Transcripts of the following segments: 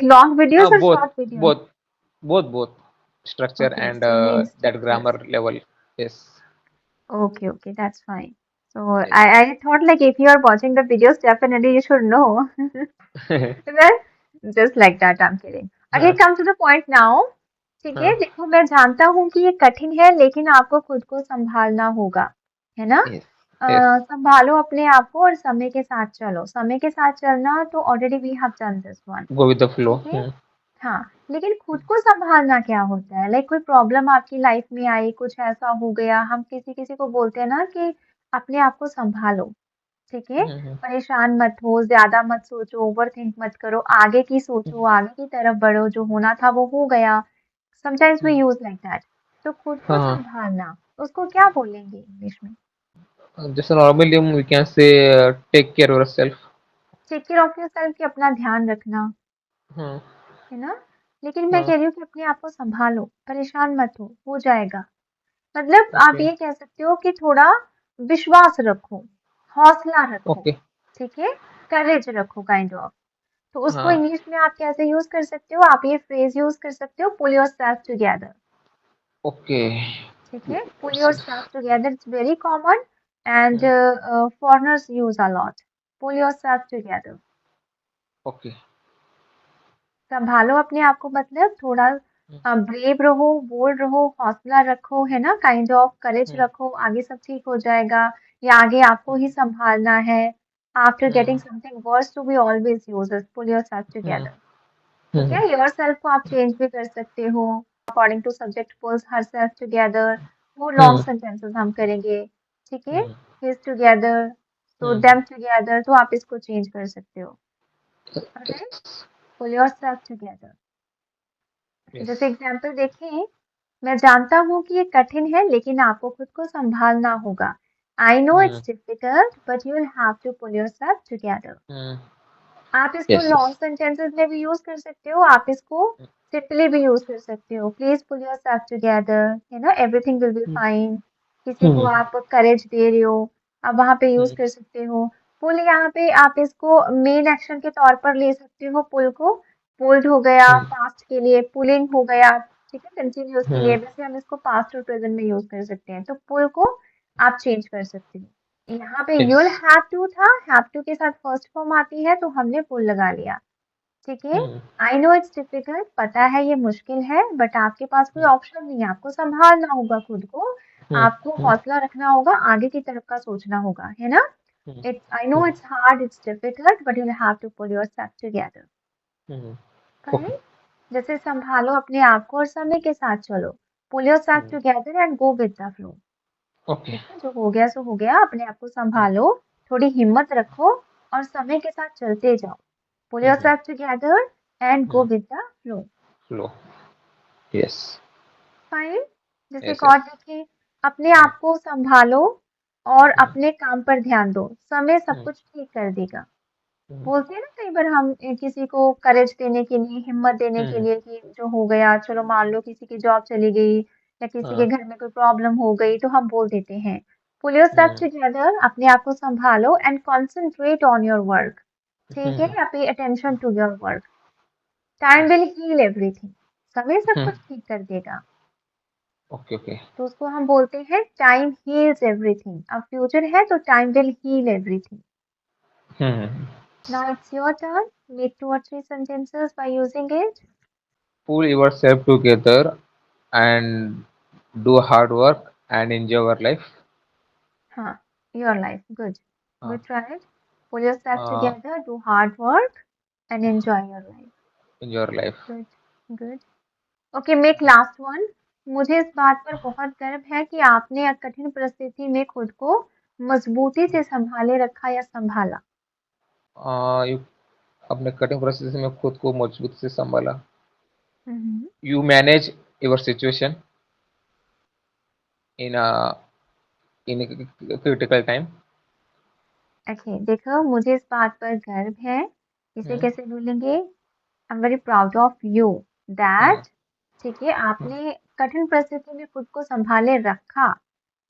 Long videos or Both, short videos? both, both structure Okay, and so you need that structures. grammar level. Yes. Okay, okay, that's fine. So I thought like if you are watching the videos, definitely you should know. Yes. Well, just like that, I'm kidding. Okay, हाँ, come to the point now. ठीक है, हाँ, देखो मैं जानता हूँ कि ये कठिन है, लेकिन आपको खुद को संभालना होगा, है ना? yes, yes. संभालो अपने आप को और समय के साथ चलो। समय के साथ चलना तो already we have done this one. Go with the flow. ठीक है। हाँ, लेकिन खुद को संभालना क्या होता है? लाइक कोई प्रॉब्लम आपकी लाइफ में आई, कुछ ऐसा हो गया, हम किसी किसी को बोलते हैं ना कि अपने आप को संभालो। ठीक है। परेशान मत हो, ज्यादा मत सोचो, ओवर थिंक मत करो, आगे की सोचो, आगे की तरफ बढ़ो, जो होना था वो हो गया। Sometimes we use like that. तो खुद को हाँ, संभालना, उसको क्या बोलेंगे इंग्लिश में? just normally we can say take care of yourself. Take care of yourself, कि अपना ध्यान रखना, हाँ, है ना? लेकिन मैं हाँ, कह रही हूँ कि अपने आप को संभालो, परेशान मत हो जाएगा। मतलब आप okay, ये कह सकते हो कि थोड़ा विश्वास रखो, हौसला रखो, okay, ठीक है, करेज रखो, काइंड ऑफ। तो उसको हाँ, इंग्लिश में आप कैसे यूज कर सकते हो? आप ये फ्रेज यूज कर सकते हो, pull yourself together. okay. ठीक है, pull yourself together, it's very common and foreigners use a lot. Pull yourself together, Okay. संभालो अपने आप को, मतलब थोड़ा ब्रेव रहो, बोल्ड रहो, हौसला रखो, है ना, काइंड ऑफ करेज रखो, आगे सब ठीक हो जाएगा, या आगे आपको ही संभालना है। After getting something worse to be always use pull yourself together. ठीक है, योर सेल्फ को आप चेंज भी कर सकते हो, according to subject pulls herself together. वो लॉन्ग सेंटेंसेस हम करेंगे। ठीक है, हिज टुगेदर, तो देम टुगेदर, तो आप इसको चेंज कर सकते हो। Alright, pull yourself together. जैसे Yes. एग्जाम्पल देखें, मैं जानता हूँ कि ये कठिन है, लेकिन आपको खुद को संभालना होगा। I know Hmm. It's difficult but you will have to pull yourself together. Hmm. आप इसको Yes, लॉन्ग yes. सेंटेंसेस में भी यूज कर सकते हो, आप इसको सिंपली भी यूज कर सकते हो। प्लीज पुल योरसेल्फ टुगेदर, है ना, एवरीथिंग विल बी फाइन। किसी को Hmm. आप करेज दे रहे हो, आप वहां पे यूज Hmm. कर सकते हो। पुल, यहाँ पे आप इसको मेन एक्शन के तौर पर ले सकते हो। पुल को पुल्ड हो गया Hmm. पास्ट के लिए, पुलिंग हो गया, ठीक है, कंटिन्यूअस के Hmm. लिए। वैसे हम इसको पास्ट और प्रेजेंट में यूज कर सकते हैं, तो पुल को आप चेंज कर सकते हो। यहाँ पे यूल Yes. हैव टू था, हैव टू के साथ फर्स्ट फॉर्म आती है, तो हमने पुल लगा लिया। ठीक है। Hmm. I know it's difficult, पता है ये मुश्किल है, बट आपके पास कोई Hmm. ऑप्शन नहीं है, आपको संभालना होगा खुद को। Hmm. आपको Hmm. हौसला रखना होगा, आगे की तरफ का सोचना होगा, है ना? Hmm. It's, I know Hmm. It's hard, it's difficult, but you have to pull yourself together. Hmm. Okay. Correct. जैसे संभालो अपने आप को और समय के साथ चलो, pull yourself Hmm. Together and go with the flow. Okay. ठीक है, जो हो गया सो हो गया, अपने आप को संभालो, थोड़ी हिम्मत रखो और समय के साथ चलते जाओ। पुल Hmm. Yourself together and go Hmm. With the flow. Flow. Yes. Fine. जैसे एक Yes, और yes. देखिए, अपने Hmm. आप को संभालो और Hmm. अपने काम पर ध्यान दो, समय सब Hmm. कुछ ठीक कर देगा। Hmm. बोलते हैं ना कई बार हम किसी को करेज देने के लिए, हिम्मत देने के Hmm. लिए, कि जो हो गया, चलो मान लो किसी की जॉब चली गई या किसी के हाँ. घर में कोई प्रॉब्लम हो गई, तो हम बोल देते हैं पुल योरसेल्फ Hmm. टुगेदर, अपने आप को संभालो and concentrate on your work. ठीक है, Hmm. या pay attention to your work. Time Yes. Will heal everything, समय सब Hmm. कुछ ठीक कर देगा। Okay, okay. तो उसको हम बोलते हैं टाइम हील्स एवरीथिंग। अब फ्यूचर है तो time will heal everything. Hmm. Now it's your turn, make 2 or 3 sentences by using it. Pull yourself together and do hard work and enjoy your life. Huh, your life. Good. Uh, Good, try it. Pull yourself uh, together, do hard work, and enjoy your life. in your life. Good. Good. Okay, make last one. मुझे इस बात पर बहुत गर्व है कि आपने एक कठिन परिस्थिति में खुद को मजबूती से संभाले रखा या संभाला। You अपने कठिन परिस्थिति में खुद को मजबूत से संभाला. हम्म। You manage your situation in a critical time. Okay, देखो, मुझे इस बात पर गर्व है, इसे Hmm. कैसे भूलेंगे? I am very proud of you Hmm. That, ठीक है, आपने कठिन परिस्थिति में खुद को संभाले रखा।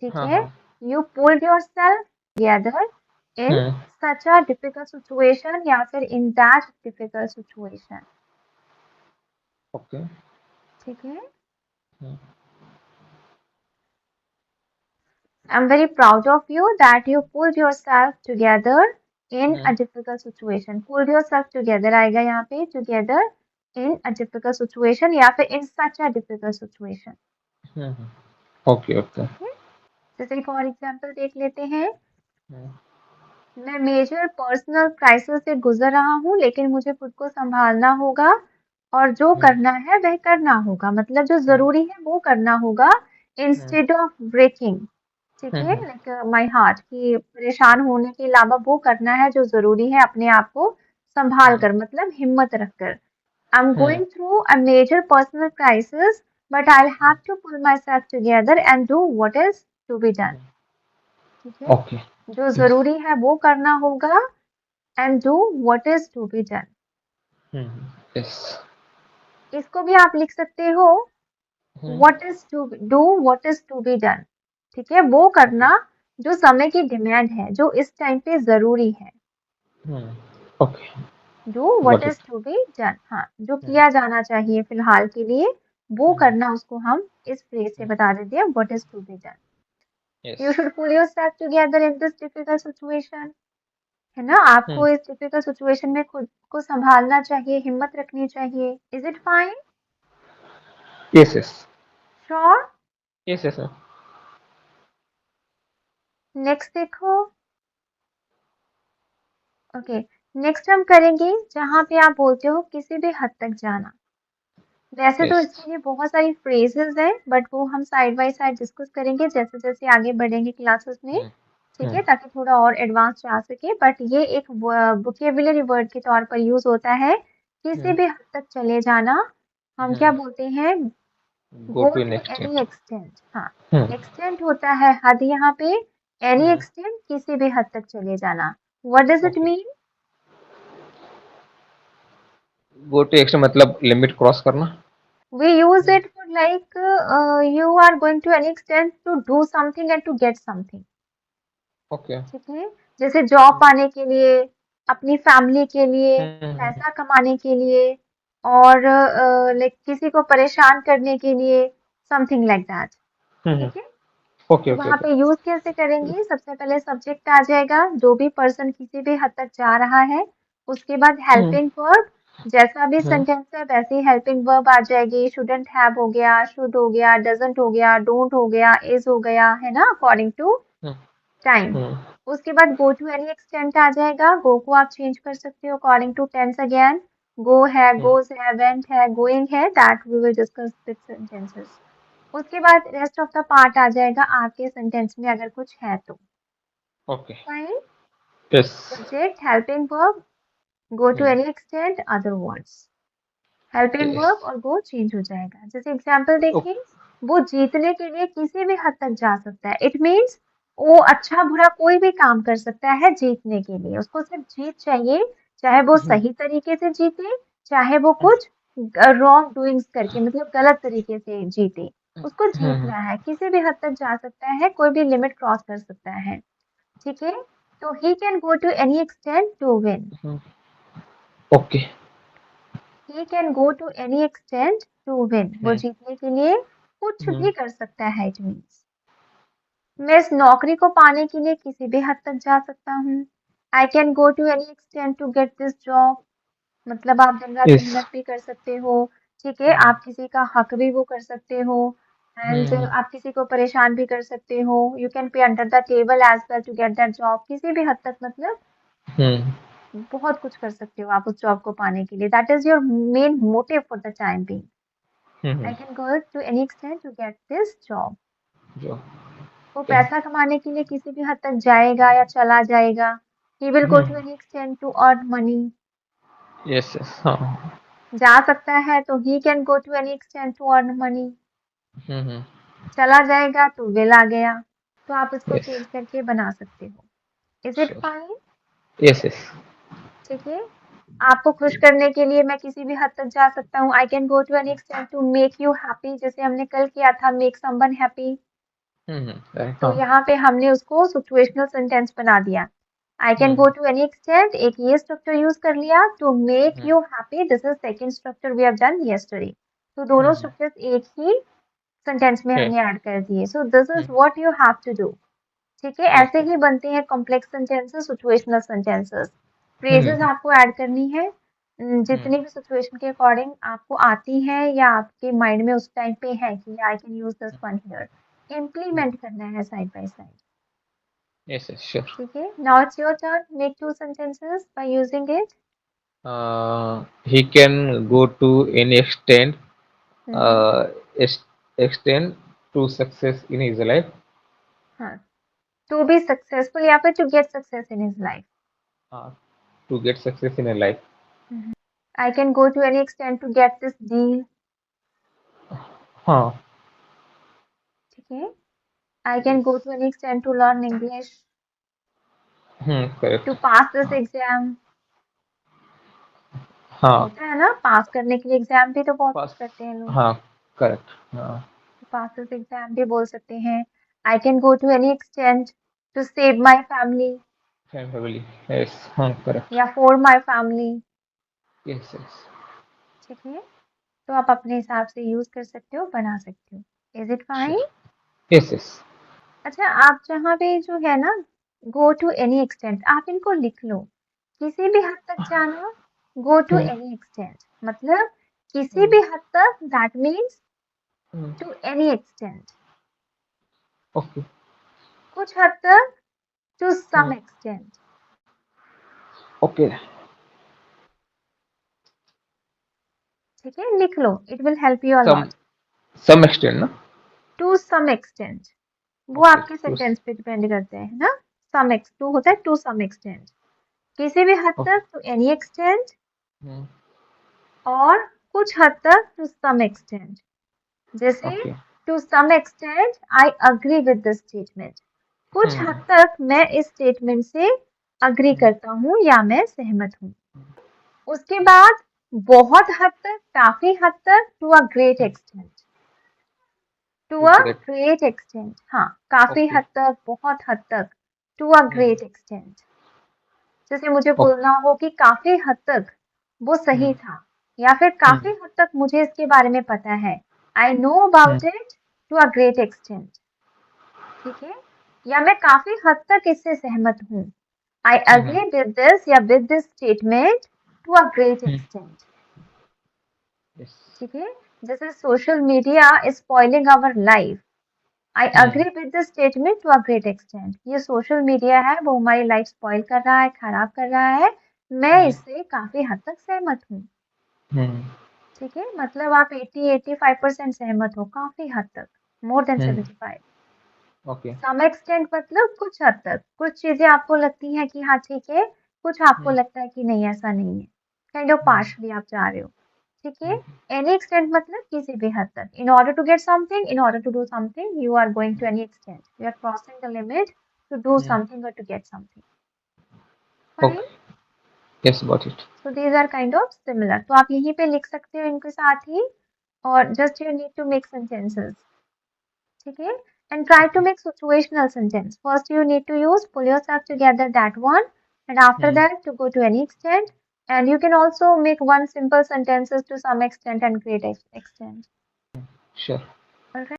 ठीक हाँ है, हाँ. You pulled yourself together in Hmm. Such a difficult situation, या फिर in that difficult situation. Okay. ठीक है। हम्म, I'm very proud of you that you pulled yourself together in a hmm, difficult situation. Pulled yourself together आएगा यहाँ पे, together in a difficult situation या फिर in such a difficult situation. Hmm, okay okay. ठीक है। जैसे एक और एग्जाम्पल देख लेते हैं। हम्म, मैं मेजर पर्सनल क्राइसिस से गुजर रहा हूँ, लेकिन मुझे खुद को संभालना होगा और जो हम्म, करना है वह करना होगा। मतलब जो हम्म, जरूरी है वो करना होगा, हम्म, इंस्टेड ऑफ ब्रेकिंग। ठीक है, हम्म, लाइक माई हार्ट, कि परेशान होने के अलावा वो करना है जो जरूरी है, अपने आप को संभाल हम्म, कर, मतलब हिम्मत रखकर। I am hmm, going through a major personal crisis, but I have to pull myself together and do what is to be done. ठीक है, ओके। जो यस। जरूरी है वो करना होगा, and do what is to be done. Yes. इसको भी आप लिख सकते हो, what is to do what is to be done. ठीक है, वो ओके। करना जो समय की डिमांड है, जो इस टाइम पे जरूरी है। Okay. Do what got is it. To be done, हाँ, जो किया जाना चाहिए फिलहाल के लिए वो करना, उसको हम इस फ्रेज से बता देते हैं, what is to be done. Yes. You should pull yourself together in this difficult situation. है ना, आपको इस डिफिकल्ट सिचुएशन में खुद को संभालना चाहिए, हिम्मत रखनी चाहिए। Is it fine? Yes yes. Sure? Yes yes. Next देखो। ओके, नेक्स्ट हम करेंगे जहां पे आप बोलते हो किसी भी हद तक जाना। वैसे तो यस। इसके लिए बहुत सारी फ्रेजेस हैं, बट वो हम साइड बाय साइड डिस्कस करेंगे जैसे जैसे आगे बढ़ेंगे क्लासेस में। ठीक है, ताकि थोड़ा और एडवांस जा सके। बट ये एक वोकेबुलरी वर्ड के तौर पर यूज होता है, किसी भी हद तक चले जाना। हम क्या बोलते हैं? Go go to to next any state. Extent. हाँ, एक्सटेंट होता है हद यहाँ पे, एनी एक्सटेंट किसी भी हद तक चले जाना। What does it okay. Mean? Go to extra मतलब लिमिट क्रॉस करना। We use it for like you are going to any extent to do something and to get something. Okay. ठीक है, जैसे जॉब पाने के लिए, अपनी फैमिली के लिए, हम्म, पैसा कमाने के लिए, और लाइक किसी को परेशान करने के लिए, समथिंग लाइक दैट। ठीक है, ओके तो ओके वहां ओके। पे यूज कैसे करेंगे? सबसे पहले सब्जेक्ट आ जाएगा, जो भी पर्सन किसी भी हद तक जा रहा है। उसके बाद हेल्पिंग वर्ब, जैसा भी सेंटेंस है वैसे ही हेल्पिंग वर्ब आ जाएगी। शुडंट हैव हो गया, शुड हो गया, डजंट हो गया, डोंट हो गया, इज हो गया, है ना, अकॉर्डिंग टू टाइम। उसके बाद गो टू एनी एक्सटेंट आ जाएगा। गो को आप चेंज कर सकते हो according to tense again. Go है, गोज है, वेंट है, गोइंग है, that we will discuss with sentences. उसके बाद रेस्ट ऑफ द पार्ट आ जाएगा आपके सेंटेंस में अगर कुछ है तो। Okay. Fine. Yes. Subject, helping verb, go to any extent, other words. Helping yes. Verb और गो चेंज हो जाएगा। जैसे एग्जांपल देखें, वो जीतने के लिए किसी भी हद तक जा सकता है। इट मीन्स वो अच्छा बुरा कोई भी काम कर सकता है जीतने के लिए। उसको सिर्फ जीत चाहिए, चाहे वो सही तरीके से जीते, चाहे वो कुछ रॉन्ग डूइंग्स करके, मतलब गलत तरीके से जीते। उसको जीतना है, किसी भी हद तक जा सकता है, कोई भी लिमिट क्रॉस कर सकता है। ठीक है, तो he can go to any extent to win. Okay. He can go to any extent to win, वो जीतने के लिए कुछ भी कर सकता है। इट मीन्स मैं इस नौकरी को पाने के लिए किसी भी हद तक जा सकता हूँ। I can go to any extent to get this job, मतलब आप दिन रात यस। मेहनत भी कर सकते हो। ठीक है, आप किसी का हक भी वो कर सकते हो, एंड आप किसी को परेशान भी कर सकते हो। You can pay under the table as well to get that job, किसी भी हद तक, मतलब बहुत कुछ कर सकते हो आप उस जॉब को पाने के लिए। That is your main motive for the time being. I can go to any extent to get this job. जो वो पैसा कमाने के लिए किसी भी हद तक जाएगा या चला जाएगा। He will go to any extent to earn money. Yes yes. हाँ। जा सकता है तो he can go to any extent to earn money. चला जाएगा तो विल आ गया। तो आप इसको यस। चेंज करके बना सकते हो। Is it sure. Fine? Yes yes. ठीक है, आपको खुश करने के लिए मैं किसी भी हद तक जा सकता हूँ। I can go to any extent to make you happy, जैसे हमने कल किया था, मेक समवन हैप्पी। राइट। तो हाँ। यहाँ पे हमने उसको सिचुएशनल सेंटेंस बना दिया। I can go to any extent, एक ये स्ट्रक्चर यूज कर लिया, to make you happy, this is second structure we have done yesterday. तो दोनों स्ट्रक्चर्स एक ही सेंटेंस में हमने ऐड कर दिए। So this is what you have to do. ठीक है, ऐसे ही बनते हैं complex sentences, situational sentences. Phrases आपको ऐड करनी है जितनी भी सिचुएशन के अकॉर्डिंग आपको आती है या आपके माइंड में उस टाइम पे है कि I can use this one here, implement करना है side by side. Yes, yes, sure. ठीक है, now it's your turn, make two sentences by using it. He can go to any extent, uh, extent to success in his life. हाँ, to be successful या फिर to get success in his life. uh, to get success in a life. I can go to any extent to get this deal. हाँ. ठीक है, I can go to any extent to learn English, Correct. To pass this exam. हाँ. होता है ना, पास करने के लिए एग्जाम भी तो बहुत कुछ पास. करते हैं लोग। हाँ. Correct. हाँ. पास दिस एग्जाम भी बोल सकते हैं। I can go to any extent to save my family Family. Yes. हाँ. Correct. या for my family. Yes. Yes. ठीक है, तो आप अपने हिसाब से यूज कर सकते हो, बना सकते हो। Is it Sure. Fine? Yes. Yes. अच्छा, आप जहाँ पे जो है ना, गो टू एनी एक्सटेंट, आप इनको लिख लो। किसी भी हद तक जाना, गो टू एनी एक्सटेंट मतलब किसी भी हद तक, that means to any extent. Okay. कुछ हद तक, टू सम एक्सटेंट। Okay. ठीक है, लिख लो, it will help you a lot. Some extent, ना? टू सम एक्सटेंट, वो Okay. आपके सेंटेंस पे डिपेंड करते हैं ना। सम एक्स टू होता है टू सम एक्सटेंट, किसी भी हद Okay. तक टू एनी एक्सटेंट, Hmm. और कुछ हद तक टू सम एक्सटेंट। जैसे Okay. To some extent I agree with this statement, कुछ हद तक मैं इस स्टेटमेंट से अग्री करता हूँ या मैं सहमत हूँ। उसके बाद बहुत हद तक, काफी हद तक, to a great extent. To a Great. Great extent, हाँ, काफी Okay. हद तक, बहुत हद तक, टू अ ग्रेट एक्सटेंट। जैसे मुझे Okay. बोलना हो कि काफी हद तक वो सही था, या फिर काफी हद तक मुझे इसके बारे में पता है, I know about it to a great extent. ठीक है, या मैं काफी हद तक इससे सहमत हूँ, आई अग्री विद दिस या with this statement to a great extent. Yes. ठीक है, जैसे social media is spoiling our life, I agree with this statement to a great extent. ये सोशल मीडिया है, वो हमारी लाइफ स्पॉइल कर रहा है, खराब कर रहा है, मैं इससे काफी हद तक सहमत हूँ। ठीक है, मतलब आप 80-85% सहमत हो, काफी हद तक, more than 75। Okay. Some extent मतलब कुछ हद तक, कुछ चीजें आपको लगती हैं कि हाँ ठीक है, कुछ आपको लगता है कि नहीं ऐसा नहीं है, काइंड ऑफ पार्शली आप जा रहे हो। ठीक है, एनी एक्सटेंट मतलब किसी भी हद तक, in order to get something, in order to do something, you are going to any extent, you are crossing the limit to do something और to get something. Okay. Fine, Yes, got it. So these are kind of similar, तो आप यहीं पे लिख सकते हो इनके साथ ही, और just you need to make sentences. ठीक है, and try to make situational sentence. First you need to use pull yourself together, that one, and after that to go to any extent, and you can also make one simple sentences to some extent and great extent. Sure. All right.